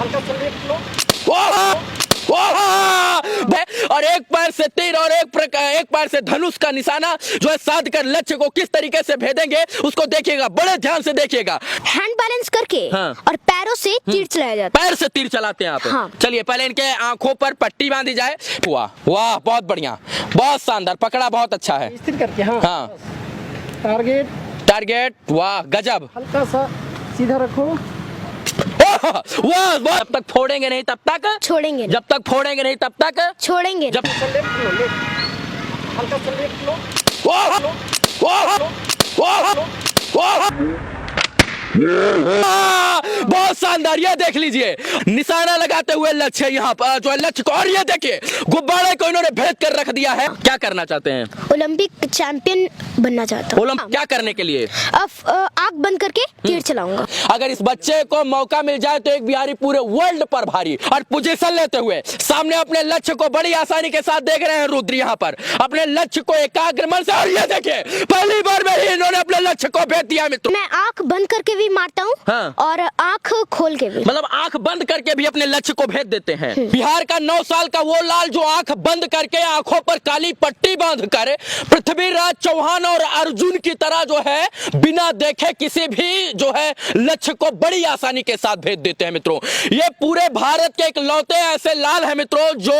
हल्का सा लेफ्ट लो। और एक पैर से तीर और एक पैर से धनुष का निशाना जो है साध कर लक्ष्य को किस तरीके से भेदेंगे उसको देखिएगा, बड़े ध्यान से देखिएगा। हैंड बैलेंस करके हाँ। और पैरों से तीर चलाया जाता है। पैर से तीर चलाते हैं आप। हाँ। चलिए पहले इनके आंखों पर पट्टी बांधी जाए। वाह वाह, बहुत बढ़िया, बहुत शानदार, पकड़ा बहुत अच्छा है। स्थिर करके। हाँ हाँ, टारगेट टारगेट, वाह गजब। हल्का सा सीधा रखो। वाह, जब तक फोड़ेंगे नहीं तब तक छोड़ेंगे नहीं। जब तक फोड़ेंगे नहीं तब तक छोड़ेंगे जब हल्का सा लेफ्ट लो, लेफ्ट। हल्का सा लेफ्ट लो। वाह, वाह, वाह, वाह। बहुत शानदार, ये देख लीजिए निशाना लगाते हुए लक्ष्य यहाँ पर जो है लक्ष्य को, और ये देखिए गुब्बारे को इन्होंने भेद कर रख दिया है। क्या करना चाहते हैं? ओलंपिक चैंपियन बनना चाहता हूँ। क्या करने के लिए? अब आँख बंद करके तीर चलाऊंगा। अगर इस बच्चे को मौका मिल जाए तो एक बिहारी पूरे वर्ल्ड पर भारी, और पोजीशन लेते हुए सामने अपने लक्ष्य को बड़ी आसानी के साथ देख रहे हैं रुद्र यहाँ पर अपने लक्ष्य को एकाग्र मन से, और ये देखिए पहली बार में ही इन्होंने अपने लक्ष्य को भेद दिया मित्रों। मैं आँख बंद करके भी मारता हूँ। हाँ। और आँख खोल के भी, मतलब आंख बंद करके भी अपने लक्ष्य को भेद देते हैं। बिहार का 9 साल का वो लाल जो आंख बंद करके आंखों पर काली पट्टी बांधकर पृथ्वीराज चौहान और अर्जुन की तरह जो है बिना देखे किसी भी जो है लक्ष्य को बड़ी आसानी के साथ भेद देते हैं मित्रों। ये पूरे भारत के इकलौते ऐसे लाल है मित्रों जो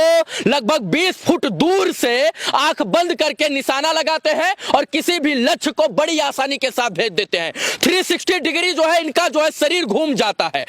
लगभग 20 फुट दूर से आंख बंद करके निशाना लगाते हैं और किसी भी लक्ष्य को बड़ी आसानी के साथ भेद देते हैं। 360 डिग्री जो है इनका जो है शरीर घूम जाता है।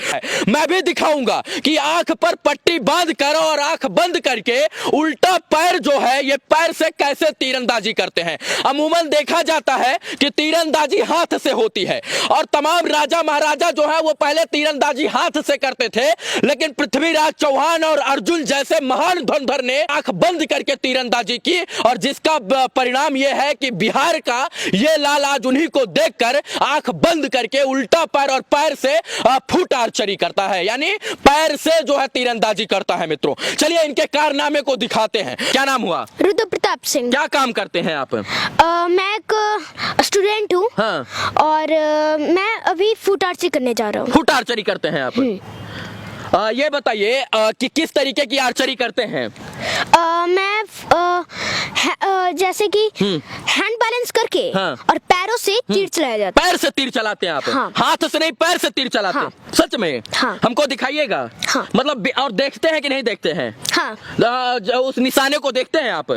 मैं भी दिखाऊंगा कि आंख पर पट्टी बांध कर और आंख बंद करके उल्टा पैर जो है ये पैर से कैसे तीरंदाजी करते हैं। अमूमन देखा जाता है कि तीरंदाजी हाथ से होती है और तमाम राजा महाराजा जो है वो पहले तीरंदाजी हाथ से करते थे, लेकिन पृथ्वीराज चौहान और अर्जुन जैसे महान धनुर्धर ने आंख बंद करके तीरंदाजी की और जिसका परिणाम यह है कि बिहार का ये लाल आज उन्हीं को देखकर आंख बंद करके उल्टा पैर और पैर से फुट आर्चरी करता है, यानी पैर से जो है तीरंदाजी करता है मित्रों। चलिए इनके कारनामे को दिखाते हैं। क्या नाम हुआ? रुद्र प्रताप सिंह। क्या काम करते हैं आप? मैं एक स्टूडेंट हूँ। हाँ। और मैं अभी फुट आर्चरी करने जा रहा हूँ। फुट आर्चरी करते हैं आप? ये बताइए कि किस तरीके की आर्चरी करते हैं? मैं जैसे कि हैंड बैलेंस करके हाँ। और पैरों से तीर चलाया जाता है। पैर से तीर चलाते हैं आप? हाँ। हाथ से नहीं, पैर से तीर चलाते हाँ। हैं? सच में? हाँ। हमको दिखाइएगा। हाँ। मतलब और देखते हैं कि नहीं देखते हैं? हाँ। उस निशाने को देखते हैं आप?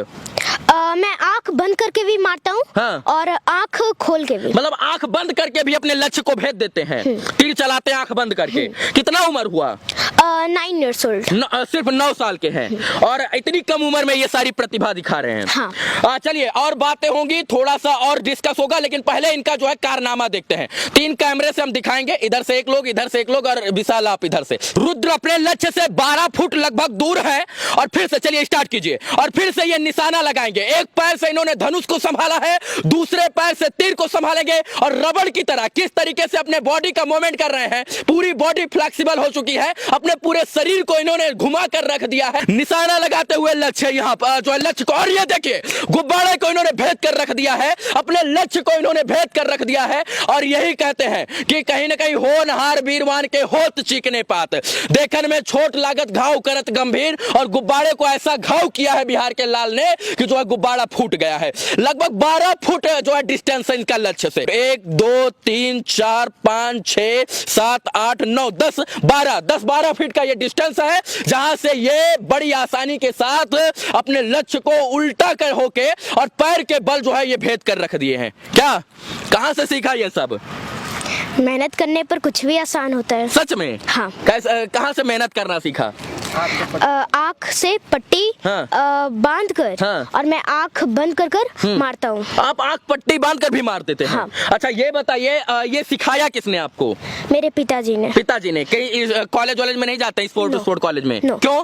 मैं आंख बंद करके भी मारता हूँ। हाँ। और आंख खोल के भी। मतलब आंख बंद करके भी अपने लक्ष्य को भेद देते हैं, तीर चलाते हैं आंख बंद करके। कितना उम्र हुआ? 9 years old। सिर्फ 9 साल के हैं और इतनी कम उम्र में ये सारी प्रतिभा दिखा रहे हैं। हाँ। चलिए और बातें होंगी, थोड़ा सा और डिस्कस होगा, लेकिन पहले इनका जो है कारनामा देखते हैं। 3 कैमरे से हम दिखाएंगे, इधर से एक लोग, इधर से एक लोग और विशाल आप इधर से। रुद्र अपने लक्ष्य से 12 फुट लगभग दूर है और फिर से चलिए स्टार्ट कीजिए और फिर से ये निशाना लगाएंगे। एक पैर से इन्होंने धनुष को संभाला है, दूसरे पैर से तीर को संभालेंगे और रबड़ की तरह किस तरीके से अपने बॉडी का मूवमेंट कर रहे हैं। पूरी बॉडी फ्लेक्सिबल हो चुकी है, अपने पूरे शरीर को इन्होंने घुमा कर रख दिया है। निशाना लगाते हुए लक्ष्य यहाँ पर जो है लक्ष्य को, और ये देखिए गुब्बारे को इन्होंने भेद कर रख दिया है, अपने लक्ष्य को इन्होंने भेद कर रख दिया है। और यही कहते हैं कि कहीं ना कहीं होनहार वीरवान के होत चीकने पात, देखन में छोट लागत घाव करत गंभीर, और गुब्बारे को ऐसा घाव किया है बिहार के लाल ने कि जो है गुब्बारा फूट गया है। लगभग 12 फुट जो है डिस्टेंस है इनका लक्ष्य से। 1 2 3 4 5 6 7 8 9 10 12 फीट का ये डिस्टेंस है, जहां से ये बड़ी आसानी के साथ अपने लक्ष्य को उल्टा कर होके और पैर के बल जो है ये भेद कर रख दिए हैं। क्या, कहां से सीखा ये सब? मेहनत करने पर कुछ भी आसान होता है। सच में? हाँ। कैसे, कहां से मेहनत करना सीखा? आँख से पट्टी हाँ। बांध कर। हाँ। और मैं आँख बंद कर मारता हूँ। आप आंख पट्टी बांध कर भी मार देते हैं? हाँ। अच्छा ये बताइए ये सिखाया किसने आपको? मेरे पिताजी ने। पिताजी ने। कहीं कॉलेज वॉलेज में नहीं जाते स्पोर्ट कॉलेज में? No। क्यों?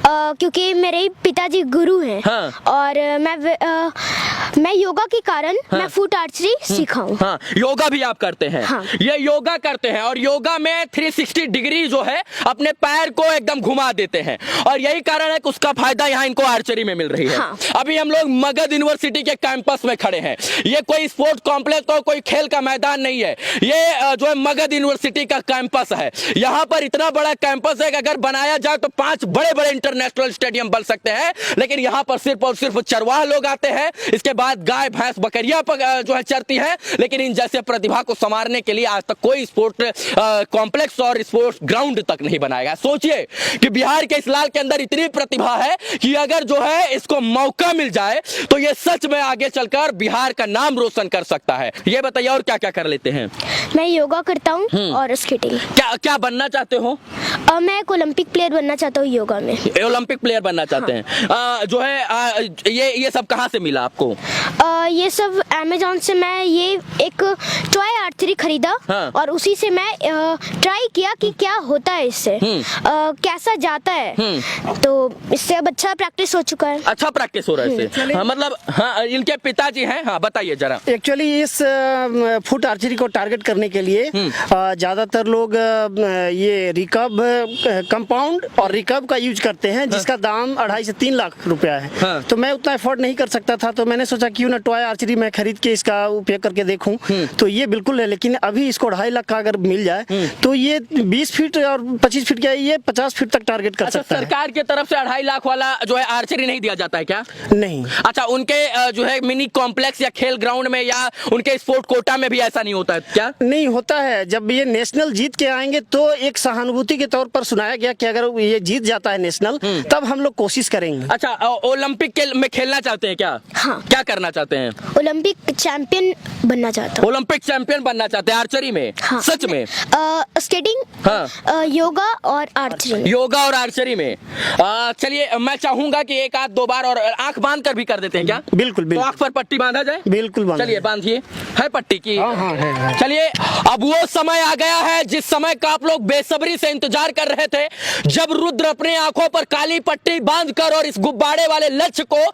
क्योंकि मेरे पिताजी गुरु हैं। हाँ। और मैं मैं योगा के कारण मैं फुट आर्चरी सीखा हूँ। हाँ, योगा भी आप करते हैं। हाँ। ये योगा करते हैं और योगा में 360 डिग्री जो है अपने पैर को एकदम घुमा देते हैं और यही कारण है कि उसका फायदा यहाँ इनको आर्चरी में मिल रही है। हाँ। अभी हम लोग मगध यूनिवर्सिटी के कैंपस में खड़े हैं। ये कोई स्पोर्ट कॉम्प्लेक्स और कोई खेल का मैदान नहीं है, ये जो है मगध यूनिवर्सिटी का कैंपस है। यहाँ पर इतना बड़ा कैंपस है कि अगर बनाया जाए तो 5 बड़े बड़े इंटरनेशनल स्टेडियम बन सकते हैं, लेकिन यहाँ पर सिर्फ और सिर्फ चरवाह लोग आते हैं। इसके बाद गाय भैंस बकरियां जो है चरती है, लेकिन इन जैसे प्रतिभा को संवारने के लिए आज तक कोई स्पोर्ट कॉम्प्लेक्स और स्पोर्ट्स ग्राउंड तक नहीं बनाया। सोचिए कि बिहार के इस लाल के अंदर इतनी प्रतिभा है कि अगर जो है इसको मौका मिल जाए तो ये सच में आगे चलकर बिहार का नाम रोशन कर सकता है। ये बताइए और क्या क्या कर लेते हैं? मैं योगा करता हूँ और स्केटिंग। क्या क्या बनना चाहते हो? मैं एक ओलंपिक प्लेयर बनना चाहता हूँ योगा में। ओलंपिक प्लेयर बनना चाहते हैं। जो है ये सब कहाँ से मिला आपको? ये सब अमेज़न से मैं ये एक टॉय आर्चरी खरीदा। हाँ। और उसी से मैं ट्राई किया कि क्या होता है इससे, कैसा जाता है। तो इससे अब अच्छा प्रैक्टिस हो चुका है। अच्छा प्रैक्टिस हो रहा है इससे। हाँ, मतलब हाँ, इनके पिताजी हैं। हाँ, बताइए जरा। एक्चुअली इस फुट आर्चरी को टारगेट करने के लिए ज़्यादातर लोग ये रिकर्व कंपाउंड और रिकर्व का यूज करते हैं, जिसका दाम 2.5 से 3 लाख रुपया है। हाँ। तो मैं उतना एफोर्ड नहीं कर सकता था, तो मैंने सोचा क्यों ना टॉय आर्चरी में खरीद के इसका उपयोग करके देखूं। तो ये बिल्कुल है, लेकिन अभी इसको 2.5 लाख का अगर मिल जाए तो ये 20 फीट और 25 फीट का, ये 50 फीट तक टारगेट कर सकता है। सरकार की तरफ से 2.5 लाख वाला जो है आर्चरी नहीं दिया जाता है क्या? नहीं। अच्छा, उनके जो है मिनी कॉम्प्लेक्स या खेल ग्राउंड में या उनके स्पोर्ट कोटा में भी ऐसा नहीं होता है क्या? नहीं होता है। जब ये नेशनल जीत के आएंगे तो एक सहानुभूति के तौर पर सुनाया गया कि अगर ये जीत जाता है नेशनल, तब हम लोग कोशिश करेंगे। अच्छा, ओलंपिक में खेलना चाहते हैं क्या? हाँ। क्या करना चाहते हैं? ओलंपिक चैंपियन बनना चाहता हूँ। ओलंपिक चैंपियन बनना चाहते हैं आर्चरी में? हाँ। सच में? स्केटिंग, हाँ। योगा और आर्चरी। योगा और आर्चरी में। चलिए, मैं चाहूंगा कि एक आध 2 बार और आंख बांध कर भी कर देते हैं क्या? बिल्कुल तो बिल्कुल। आंख पर पट्टी बांधा जाए? बिल्कुल बांधा चलिए, बांधिए। है पट्टी की? हाँ, हाँ, है। चलिए, अब वो समय आ गया है जिस समय का आप लोग बेसब्री से इंतजार कर रहे थे, जब रुद्र अपने आंखों पर काली पट्टी बांधकर और इस गुब्बारे वाले लक्ष्य को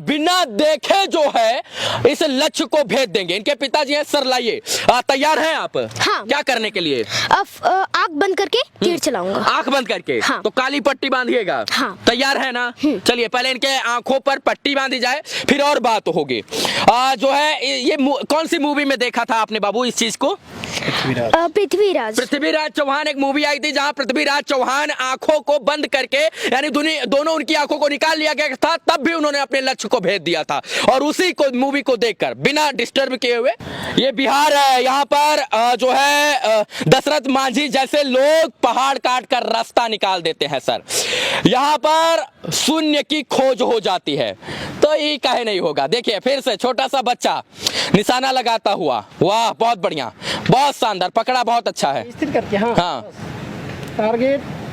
बिना देखे जो है इस लक्ष्य को भेज देंगे। इनके पिताजी हैं। सर लाइए। तैयार हैं आप? हाँ। क्या करने के लिए? आँख बंद करके तीर चलाऊंगा। आंख बंद करके? हाँ। तो काली पट्टी बांधिएगा। हाँ। तैयार है ना? चलिए, पहले इनके आंखों पर पट्टी बांधी जाए, फिर और बात होगी। जो है ये कौन सी मूवी में देखा था आपने बाबू इस चीज को? पृथ्वीराज। पृथ्वीराज चौहान एक मूवी आई थी जहां पृथ्वीराज चौहान आंखों को बंद करके, यानी दोनों उनकी आंखों को निकाल लिया गया था, तब भी उन्होंने अपने लक्ष्य को भेज दिया था। और उसी को मूवी को देखकर बिना डिस्टर्ब किए हुए, ये बिहार है, यहाँ पर जो है दशरथ मांझी जैसे लोग पहाड़ काट कर रास्ता निकाल देते हैं सर। यहाँ पर शून्य की खोज हो जाती है, तो ये काहे नहीं होगा? देखिए फिर से छोटा सा बच्चा निशाना लगाता हुआ। वाह, बहुत बढ़िया, बहुत शानदार, पकड़ा बहुत अच्छा है। स्थिर करके। हाँ, हाँ,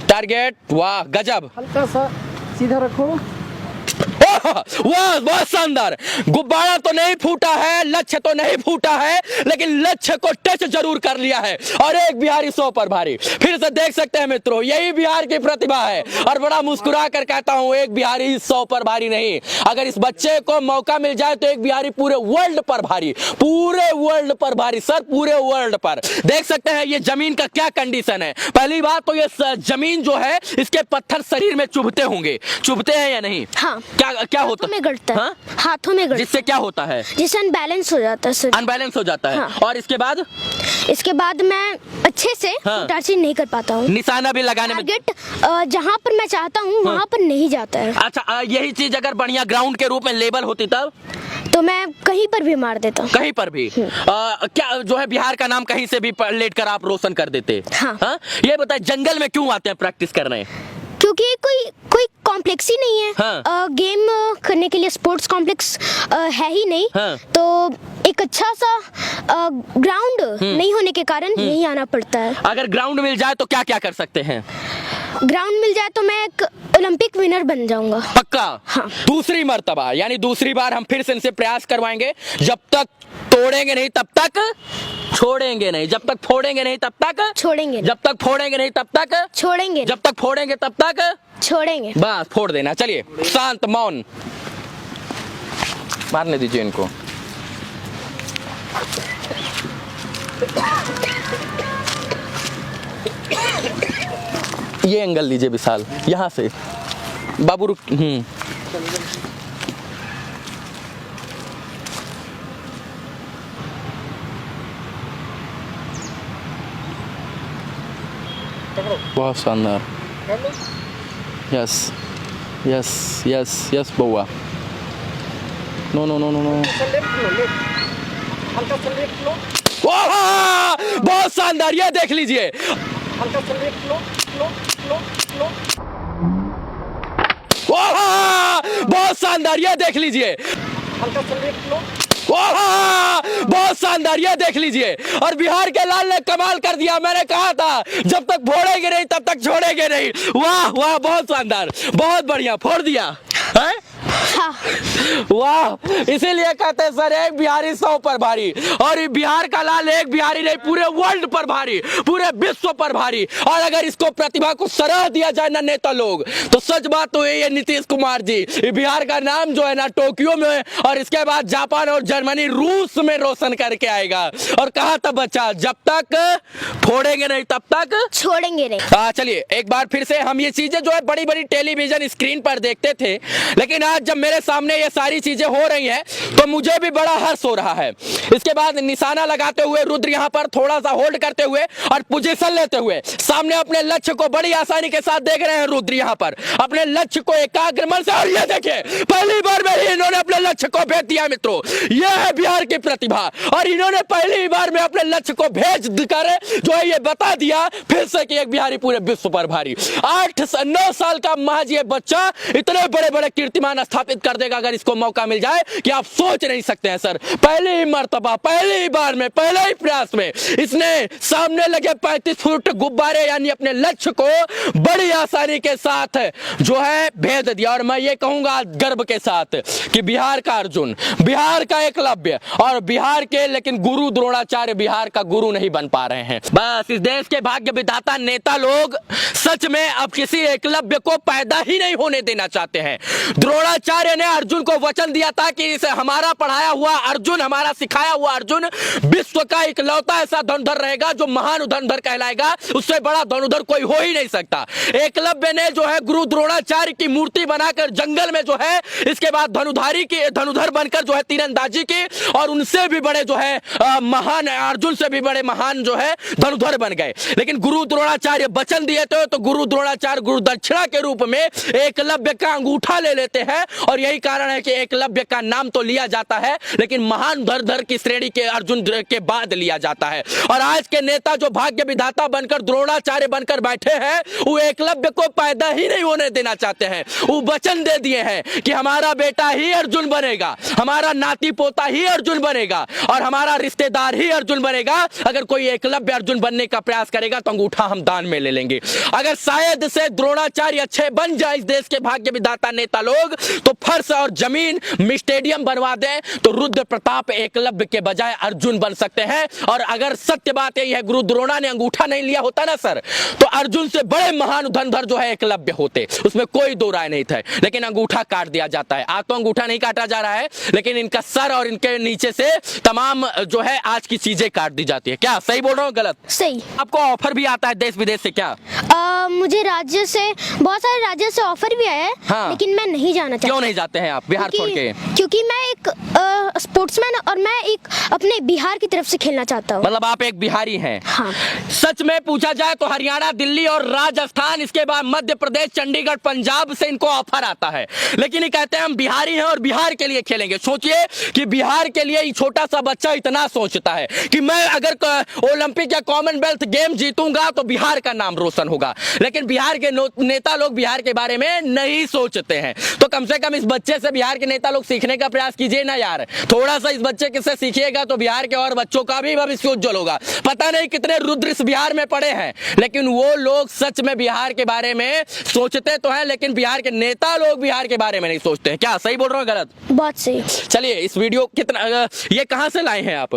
टारगेट। वाह, गजब। हल्का सा सीधा रखो। वाह, बहुत शानदार। गुब्बारा तो नहीं फूटा है, लक्ष्य तो नहीं फूटा है, लेकिन लक्ष्य को टच जरूर कर लिया है और एक बिहारी 100 पर भारी। फिर से देख सकते हैं मित्रों, यही बिहार की प्रतिभा है। और बड़ा मुस्कुरा कर कहता हूं, एक बिहारी 100 पर भारी नहीं, अगर इस बच्चे को मौका मिल जाए तो एक बिहारी पूरे वर्ल्ड पर भारी, पूरे वर्ल्ड पर भारी सर, पूरे वर्ल्ड पर। देख सकते हैं ये जमीन का क्या कंडीशन है। पहली बात तो ये जमीन जो है, इसके पत्थर शरीर में चुभते होंगे। चुभते हैं या नहीं? हाँ। क्या होता में गड़ता है। हाँ? हाथों में गड़ता है। जिससे क्या होता है? जिससे अनबैलेंस हो जाता है सर। अनबैलेंस हो जाता है। हाँ। और इसके बाद मैं अच्छे से टारगेट नहीं कर पाता हूँ। निशाना भी लगाने में टारगेट जहाँ पर मैं चाहता हूँ वहाँ पर नहीं जाता है। अच्छा, यही चीज अगर बढ़िया ग्राउंड के रूप में लेबल होती तब तो मैं कहीं पर भी मार देता हूँ। कहीं पर भी। क्या जो है बिहार का नाम कहीं से भी लेट कर आप रोशन कर देते? हाँ। ये बताए, जंगल में क्यों आते हैं प्रैक्टिस करने? क्योंकि कोई कॉम्प्लेक्स ही नहीं है। हाँ। गेम करने के लिए स्पोर्ट्स कॉम्प्लेक्स है ही नहीं। हाँ। तो एक अच्छा सा ग्राउंड नहीं होने के कारण यही आना पड़ता है। अगर ग्राउंड मिल जाए तो क्या क्या कर सकते हैं? ग्राउंड मिल जाए तो मैं एक ओलंपिक विनर बन जाऊंगा। पक्का? हाँ। दूसरी मर्तबा, यानी दूसरी बार हम फिर से इनसे प्रयास करवाएंगे। जब तक तोड़ेंगे नहीं तब तक छोड़ेंगे नहीं, जब तक फोड़ेंगे नहीं तब तक छोड़ेंगे नहीं। जब तक फोड़ेंगे नहीं तब तक छोड़ेंगे जब तक फोड़ेंगे तब तक छोड़ेंगे। बस फोड़ देना। चलिए, शांत, मौन। मारने दीजिए इनको। ये एंगल लीजिए विशाल, यहाँ से बाबू रुक। बहुत शानदार। यस यस यस यस बउआ। No no no no no. बहुत शानदार, ये देख लीजिए। बहुत शानदार, ये देख लीजिए। बहुत शानदार, ये देख लीजिए। और बिहार के लाल ने कमाल कर दिया। मैंने कहा था जब तक फोड़ेंगे नहीं तब तक छोड़ेंगे नहीं। वाह वाह, बहुत शानदार, बहुत बढ़िया, फोड़ दिया है? वाह, इसीलिए कहते हैं सर एक बिहारी 100 पर भारी। और ये बिहार का लाल एक बिहारी नहीं, पूरे वर्ल्ड पर भारी, पूरे विश्व पर भारी। और अगर इसको प्रतिभा को सराह दिया जाए ना नेता लोग, तो सच बात तो ये नीतीश कुमार जी, ये बिहार का नाम जो है ना टोक्यो में और इसके बाद जापान और जर्मनी रूस में रोशन करके आएगा। और कहा था बच्चा, जब तक फोड़ेंगे नहीं तब तक छोड़ेंगे नहीं। चलिए एक बार फिर से, हम ये चीजें जो है बड़ी बड़ी टेलीविजन स्क्रीन पर देखते थे, लेकिन आज जब मेरे सामने ये सारी चीजें हो रही हैं तो मुझे भी बड़ा हर्ष हो रहा है। इसके बाद निशाना लगाते हुए रुद्र यहाँ पर थोड़ा सा होल्ड करते हुए और पोजीशन लेते हुए सामने अपने लक्ष्य को बड़ी आसानी के साथ देख रहे हैं। रुद्र यहाँ पर अपने लक्ष्य को एकाग्र मन से, और ये देखिए पहली बार में ही इन्होंने अपने लक्ष्य को भेज दिया मित्रों। ये है बिहार की प्रतिभा। और इन्होंने पहली बार में अपने लक्ष्य को भेज कर जो है ये बता दिया फिर से कि एक बिहारी पूरे विश्व पर भारी। 8-9 साल का महज ये बच्चा इतने बड़े बड़े कीर्तिमान स्थापित कर देगा अगर इसको मौका मिल जाए कि आप सोच नहीं सकते हैं सर। पहली ही मर्तबा, पहली ही बार में, पहले ही प्रयास में इसने सामने लगे 35 फुट गुब्बारे यानी अपने लक्ष्य को बड़ी आसानी के साथ जो है भेज दिया। और मैं ये कहूंगा गर्व के साथ कि बिहार का अर्जुन, बिहार का एकलव्य और बिहार के लेकिन गुरु द्रोणाचार्य बिहार का गुरु नहीं बन पा रहे हैं। बस इस देश के भाग्य विधाता नेता लोग सच में अब किसी एकलव्य को पैदा ही नहीं होने देना चाहते हैं। द्रोणाचार्य ने अर्जुन को वचन दिया था कि इसे हमारा पढ़ाया हुआ अर्जुन, हमारा सिखाया हुआ अर्जुन विश्व का इकलौता ऐसा धनुधर रहेगा जो महान धनुधर कहलाएगा। उससे बड़ा धनुधर कोई हो ही नहीं सकता। एकलव्य ने जो है गुरु द्रोणाचार्य की मूर्ति बनाकर जंगल में जो है इसके बाद धनुधर बनकर जो है तीरंदाजी की, और उनसे भी बड़े जो है महान, अर्जुन से भी बड़े महान जो है धनुधर बन गए। लेकिन गुरु द्रोणाचार्य वचन दिए थे तो गुरु द्रोणाचार्य गुरु दक्षिणा के रूप में एकलव्य का अंगूठा ले लेते हैं। और यही कारण है कि एकलव्य का नाम तो लिया जाता है लेकिन महान धनुधर की श्रेणी के अर्जुन के बाद लिया जाता है। और आज के नेता जो भाग्य विधाता बनकर द्रोणाचार्य बनकर बैठे हैं वो एकलव्य को पैदा ही नहीं होने देना चाहते हैं। वो वचन दे दिए हैं कि हमारा बेटा ही अर्जुन बनेगा, हमारा नाती पोता ही अर्जुन बनेगा और हमारा रिश्तेदार ही अर्जुन बनेगा। अगर कोई एकलव्य अर्जुन बनने का प्रयास करेगा तो अंगूठा हम दान में ले लेंगे। अगर शायद से द्रोणाचार्य अच्छे बन जाए इस देश के भाग्य विधाता नेता लोग तो फर्श और जमीन स्टेडियम बनवा दें तो रुद्र प्रताप एकलव्य के बजाय अर्जुन बन सकते हैं। और अगर सत्य बात यही है गुरु द्रोणा ने अंगूठा नहीं लिया होता ना सर तो अर्जुन से बड़े महान धनुधर जो है एकलव्य होते, उसमें कोई दो राय नहीं था। लेकिन अंगूठा काट दिया जाता है। आज तो अंगूठा नहीं काटा जा रहा है लेकिन इनका सर और इनके नीचे से तमाम जो है आज की चीजें काट दी जाती है। क्या सही बोल रहा हूँ गलत? सही। आपको ऑफर भी आता है देश विदेश से क्या? मुझे राज्य से, बहुत सारे राज्य से ऑफर भी आया है। हाँ। लेकिन मैं नहीं जाना चाहती। क्यों नहीं जाते हैं आप बिहार छोड़ के? क्योंकि मैं एक स्पोर्ट्समैन और मैं एक अपने बिहार की तरफ से खेलना चाहता हूँ। मतलब आप एक बिहारी हैं? हाँ। सच में पूछा जाए तो हरियाणा, दिल्ली और राजस्थान, इसके बाद मध्य प्रदेश, चंडीगढ़, पंजाब से इनको ऑफर आता है लेकिन ये कहते हैं हम बिहारी हैं और बिहार के लिए खेलेंगे। सोचिए कि बिहार के लिए छोटा सा बच्चा इतना सोचता है कि मैं अगर ओलंपिक या कॉमनवेल्थ गेम जीतूंगा तो बिहार का नाम रोशन होगा। लेकिन बिहार के नेता लोग बिहार के बारे में नहीं सोचते हैं। तो कम से कम इस बच्चे से बिहार के नेता लोग सीखने का प्रयास कीजिए ना यार। थोड़ा सा इस बच्चे से सीखिएगा तो बिहार के और बच्चों का भी भविष्य उज्जवल होगा। पता नहीं कितने रुद्र इस बिहार में पड़े हैं लेकिन वो लोग सच में बिहार के बारे में सोचते तो हैं लेकिन बिहार के नेता लोग बिहार के बारे में नहीं सोचते हैं। क्या सही बोल रहा हूँ गलत? बहुत सही। चलिए इस वीडियो कितना, ये कहाँ से लाए हैं आप?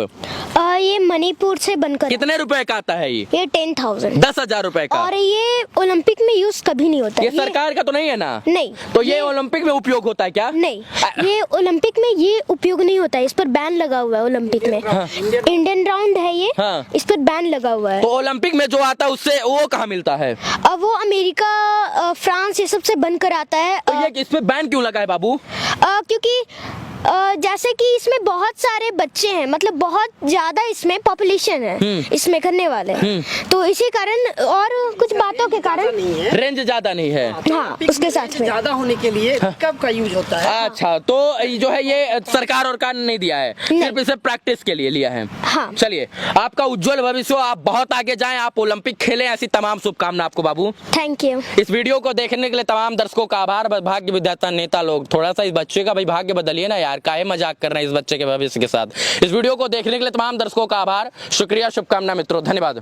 ये मणिपुर से बनकर। कितने रुपए का आता है ये? 10,000। 10,000 रुपए का। और ये ओलंपिक में यूज कभी नहीं होता। ये सरकार का तो नहीं है ना? नहीं। तो ये ओलंपिक में उपयोग होता है क्या? नहीं, ये ओलंपिक में ये उपयोग नहीं होता है, इस पर बैन लगा हुआ है ओलंपिक में। इंडियन राउंड है ये, हाँ। इस पर बैन लगा हुआ है। तो ओलंपिक में जो आता है उससे वो कहाँ मिलता है? अब वो अमेरिका, फ्रांस ये सब से बन कर आता है। तो ये इस पे बैन क्यों लगा है बाबू? क्योंकि जैसे कि इसमें बहुत सारे बच्चे हैं, मतलब बहुत ज्यादा इसमें पॉपुलेशन है इसमें करने वाले, तो इसी कारण और कुछ बातों के कारण रेंज ज्यादा नहीं है। हाँ, उसके साथ में ज्यादा होने के लिए कब का यूज होता है। अच्छा, तो ये जो है ये सरकार और का नहीं दिया है, सिर्फ इसे प्रैक्टिस के लिए लिया है। हाँ। चलिए, आपका उज्जवल भविष्य हो, आप बहुत आगे जाएं, आप ओलंपिक खेलें, ऐसी तमाम शुभकामना आपको बाबू। Thank you. इस वीडियो को देखने के लिए तमाम दर्शकों का आभार। भाग्य विधाता नेता लोग, थोड़ा सा इस बच्चे का भाई भाग्य बदलिए ना यार, काहे मजाक कर रहे हैं इस बच्चे के भविष्य के साथ। इस वीडियो को देखने के लिए तमाम दर्शकों का आभार, शुक्रिया, शुभकामना मित्रों, धन्यवाद।